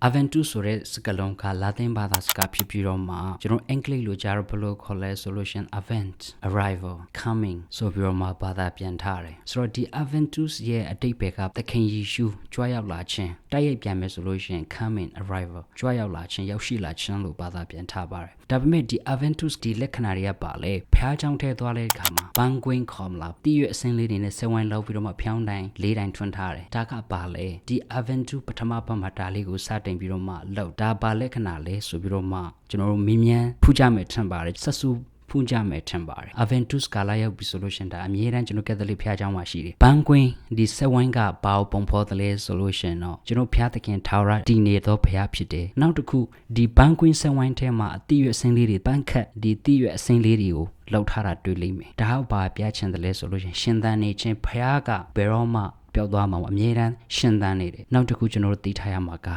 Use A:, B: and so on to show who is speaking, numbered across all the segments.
A: Aventus ဆိုတဲ့စကားလုံးကလာတင်ဘာသာစကားဖြစ်ပြီးတော့မှကျွန်တော်အင်္ဂလိပ်လိုကြားတော့ဘယ်လိုခေါ်လဲ solution event arrival coming ဆိုပြီးတော့မှဘာသာပြန်ထားတယ်ဆိုတော့ဒီ Aventus ရဲ့အတိတ်ဘက်ကသခင်ယေရှုကြွားရောက်လာခြင်းတိုက်ရိုက်ပြန်မယ်ဆိုလို့ရှိရင် coming arrival ကြွားရောက်လာခြင်းရောက်ရှိလာခြင်းလို့ဘာသာပြန်ထားပါတယ်ဒါပေမဲ့ဒီ Aventus ဒီလက္ခဏာတွေကပါလေဖျားချောင်းထဲသွားတဲ့အခါမှာဘန်ကွင်းခေါ်မလားတည့်ရွအစင်းလေးတွေနဲ့ဆယ်ဝိုင်းလောက်ပြီးတော့မှဖျောင်းတိုင်းလေးတိုင်းထွန်းထားတယ်ဒါကပါလေဒီ Aventus ပထမပတ်မှာဒါလေးကိုစတင်ပြီးတော့မှလောက်ဒါပါလက္ခဏာလဲဆိုပြီးတော့မှကျွန်တော်တို့မင်းမြန်ဖူးကြမယ်ထင်ပါတယ်ဆက်စုဖူးကြမယ်ထင်ပါတယ် Aventus ကာလာရောက်ပြီဆိုလို့ရှင်ဒါအမြဲတမ်းကျွန်တော်ကက်သလစ်ဖျားเจ้าမှာရှိတယ်ဘန်ကွင်းဒီဆက်ဝိုင်းကဘာကိုပုံဖော်တယ်လဲဆိုလို့ရှင်တော့ကျွန်တော်ဖျားသခင်ထာဝရတည်နေသောဖျားဖြစ်တယ်နောက်တစ်ခုဒီဘန်ကွင်းဆက်ဝိုင်းထဲမှာအတိရွအစင်းလေးတွေပန်းခတ်ဒီတိရွအစင်းလေးတွေကိုလောက်ထားတာတွေ့လိမ့်မယ်ဒါဟုတ်ပါပြချင်တယ်လဲဆိုလို့ရှင်သန်နေခြင်းဖျားကဘယ်တော့မှပျောက်သွားမှာမအမြဲတမ်းရှင်သန်နေတယ်နောက်တစ်ခုကျွန်တော်တို့သိထားရမှာက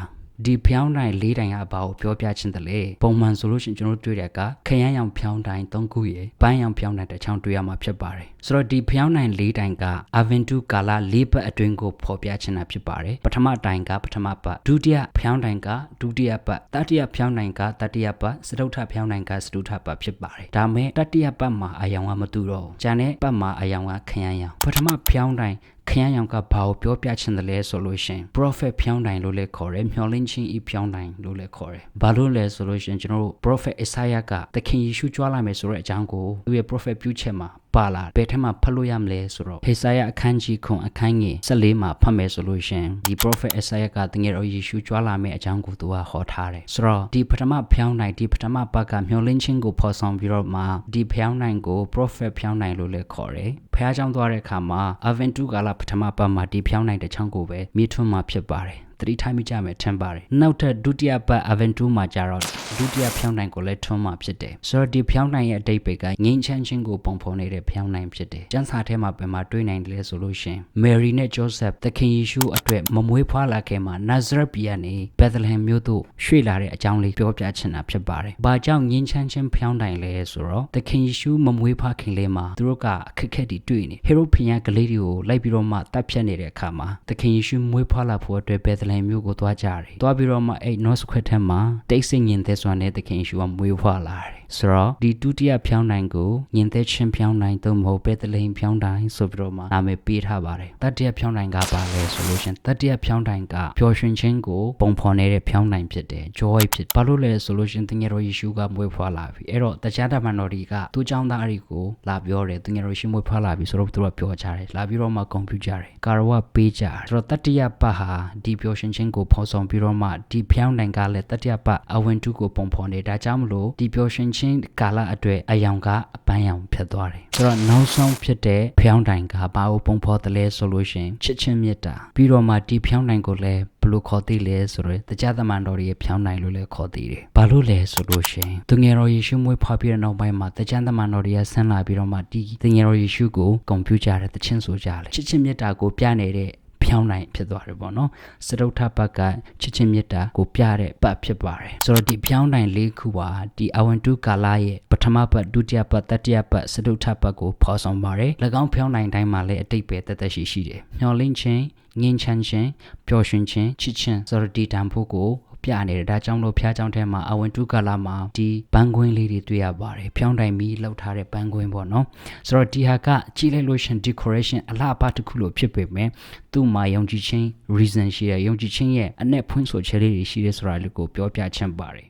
A: ဒီဖျောင်းတိုင်း၄တိုင်းအပါကိုပြောပြချင်းတယ်လေပုံမှန်ဆိုလို့ရှိရင်ကျွန်တော်တို့တွေ့တဲ့ကခရမ်းရောင်ဖျောင်းတိုင်း၃ခုရယ်ပန်းရောင်ဖျောင်းတိုင်းတစ်ချောင်းတွေ့ရမှာဖြစ်ပါတယ်ဆိုတော့ဒီဖျောင်းတိုင်း၄တိုင်းက Aventus ကာလ၄ပတ်အတွင်းကိုဖော်ပြချင်တာဖြစ်ပါတယ်ပထမတိုင်းကပထမပတ်ဒုတိယဖျောင်းတိုင်းကဒုတိယပတ်တတိယဖျောင်းတိုင်းကတတိယပတ်စတုထဖျောင်းတိုင်းကစတုထပတ်ဖြစ်ပါတယ်ဒါမဲ့တတိယပတ်မှာအယောင်ကမတူတော့ဘူးကျန်တဲ့ပတ်မှာအယောင်ကခရမ်းရောင်ပထမဖျောင်းတိုင်းခရမ်းရောင်ကဘာကိုပြောပြချင်တယ်လဲဆိုလို့ရှင် prophet ဖျောင်းတိုင်းလို့လည်းခေါ်တယ်မျှော်လင့်ခြင်းဤဖျောင်းတိုင်းလို့လည်းခေါ်တယ်ဘာလို့လဲဆိုလို့ရှင်ကျွန်တော်တို့ prophet Isaiah ကသခင်ယေရှုကြွားလာမယ်ဆိုတဲ့အကြောင်းကိုသူရဲ့ prophet ပြုချက်မှာပါလာဘယ်ထက်မှဖတ်လို့ရမလဲဆိုတော့ဟေစာယအခန်းကြီးခွန်အခန်းငယ်14မှာဖတ်မယ်ဆိုလို့ရှင်ဒီ prophet Isaiah ကတကယ်တော့ယေရှုကြွားလာမယ်အကြောင်းကိုသူကဟောထားတယ်ဆိုတော့ဒီပထမဖျောင်းတိုင်းဒီပထမပတ်ကမျှော်လင့်ခြင်းကိုဖော်ဆောင်ပြီးတော့မှဒီဖျောင်းတိုင်းကို prophet ဖျောင်းတိုင်းလို့လည်းခေါ်တယ်ဖျားကြောင်းသွားတဲ့အခါမှာ Aventus ကာလပထမပတ်မှာဒီဖျောင်းတိုင်းတစ်ချောင်းကိုပဲမြစ်ထွန်းမှာဖြစ်ပါတယ်သတိထားမိကြမယ်ထင်ပါတယ်နောက်ထပ်ဒုတိယပတ် Aventus မှာကြတော့ဒုတိယဖျောင်းတိုင်းကိုလည်းထွန်းမှာဖြစ်တယ်ဆိုတော့ဒီဖျောင်းတိုင်းရဲ့အတိတ်ပဲကငင်းချမ်းခြင်းကိုပုံဖော်နေတဲ့ဖျောင်းတိုင်းဖြစ်တယ်ကျမ်းစာထဲမှာပြန်မှာတွေ့နိုင်တယ်ဆိုလို့ရှင် Mary နဲ့ Joseph သခင်ယေရှုအတွက်မမွေးဖွားလာခဲ့မှာ Nazareth ပြည်ကနေ Bethlehem မြို့သို့ရွှေ့လာတဲ့အကြောင်းလေးပြောပြချင်တာဖြစ်ပါတယ်။ဘာကြောင့်ငင်းချမ်းခြင်းဖျောင်းတိုင်းလဲဆိုတော့သခင်ယေရှုမမွေးဖွားခင်လေးမှာသူတို့ကအခက်အခဲတွေတွေ့နေဟေရုဖျားကလေးတွေကိုလိုက်ပြီးတော့မှတပ်ဖြတ်နေတဲ့အခါမှာသခင်ယေရှုမွေးဖွားလာဖို့အတွက် Bethlehem မြို့ကိုသွားကြတယ်။သွားပြီးတော့မှအဲ့ North Square ထဲမှာတိတ်ဆိတ်ငင်သက်စွာနဲ့သခင်ယေရှုကမွေးဖွားလာတယ်။ဆိုတော့ဒီဒုတိယဖျောင်းတိုင်းကိုငင်သက်ခြင်းဖျောင်းတိုင်းသို့မဟုတ် Bethlehem ဖျောင်းတိုင်းဆိုပြီးတော့မှနာမည်ပေးထားပါတယ်။တတိယဖျောင်းတိုင်းကပါလဲဆိုလို့ရှင်တတိယဖျောင်းတိုင်းကပျော်ရွှင်ခြင်းကိုပုံဖော်နေတဲ့ဖျောင်းတိုင်းဖြစ်တယ် joy ဖြစ်ဘာလို့လဲဆိုလို့ရှင်သင်ငယ်တော်ယေရှုကမွေးဖွားလာပြီအဲ့တော့တရားဓမ္မတော်တွေကသူ့เจ้าသားအရီကိုလာပြောတယ်သင်ငယ်တော်ယေရှုမွေးဖွားလာပြီဆိုတော့သူတို့ပြောကြတယ်လာပြီးတော့မှကွန်ပျူတာတွေကာရဝပေးကြဆိုတော့တတိယပတ်ဟာဒီပျော်ရွှင်ခြင်းကိုဖော်ဆောင်ပြီးတော့မှဒီဖျောင်းတိုင်းကလည်းတတိယပတ်အဝင်တုကိုပုံဖော်နေဒါကြောင့်မလို့ဒီပျော်ရွှင်ခြင်းကာလအတွက်အယောင်ကအပန်းရောင်ဖြစ်သွားတယ်ဆိုတော့နောက်ဆုံးဖြစ်တဲ့ဖျောင်းတိုင်းကဘာကိုပုံဖော်တယ်လဲဆိုလို့ရှင်ချစ်ချင်းမေတ္တာပြီးတော့မှဒီဖျောင်းတိုင်းကိုလည်းဘလို့ခေါ်သိလဲဆိုတော့တရားသမန်တော်ရဲ့ဖျောင်းတိုင်းလို့လည်းခေါ်သိတယ်ဘာလို့လဲဆိုလို့ရှင်သူငယ်တော်ယေရှုမွေးဖွားပြီးတဲ့နောက်ပိုင်းမှာတရားသမန်တော်ရဲ့ဆင်းလာပြီးတော့မှဒီသူငယ်တော်ယေရှုကိုဂုဏ်ပြုကြတယ်တခြင်းဆိုကြတယ်ချစ်ချင်းမေတ္တာကိုပြနေတဲ့ဖျောင်းနိုင်ဖြစ်သွားတယ်ပေါ့နော်စတုထပတ်ကချစ်ချင်းမေတ္တာကိုပြတဲ့ပတ်ဖြစ်ပါတယ်ဆိုတော့ဒီဖျောင်းနိုင်၄ခုပါဒီအဝင်တုကာလရဲ့ပထမပတ်ဒုတိယပတ်တတိယပတ်စတုထပတ်ကိုဖော်ဆောင်ပါတယ်၎င်းဖျောင်းနိုင်တိုင်းမှာလည်းအတိတ်ပဲတသက်ရှိတယ်မျောလင့်ခြင်းငင်းချမ်းခြင်းပျော်ရွှင်ခြင်းချစ်ခြင်းဆိုတော့ဒီတန်ဖို့ကိုပြနေတယ်ဒါကြောင့်လို့ဖျားကြောင့်ထဲမှာအဝင်တုကာလမှာဒီဘန်းကွင်းလေးတွေတွေ့ရပါတယ်ဖျောင်းတိုင်မီလောက်ထားတဲ့ဘန်းကွင်းပေါ့နော်ဆိုတော့ဒီဟာကကြည့်လိုက်လို့ရှင် decoration အလှပတစ်ခုလို့ဖြစ်ပေမဲ့သူ့မှာယုံကြည်ခြင်း reason ရှိတယ်ယုံကြည်ခြင်းရဲ့အ내ဖွင့်ဆိုချက်လေးတွေရှိတယ်ဆိုတာလေးကိုပြောပြချင်ပါတယ်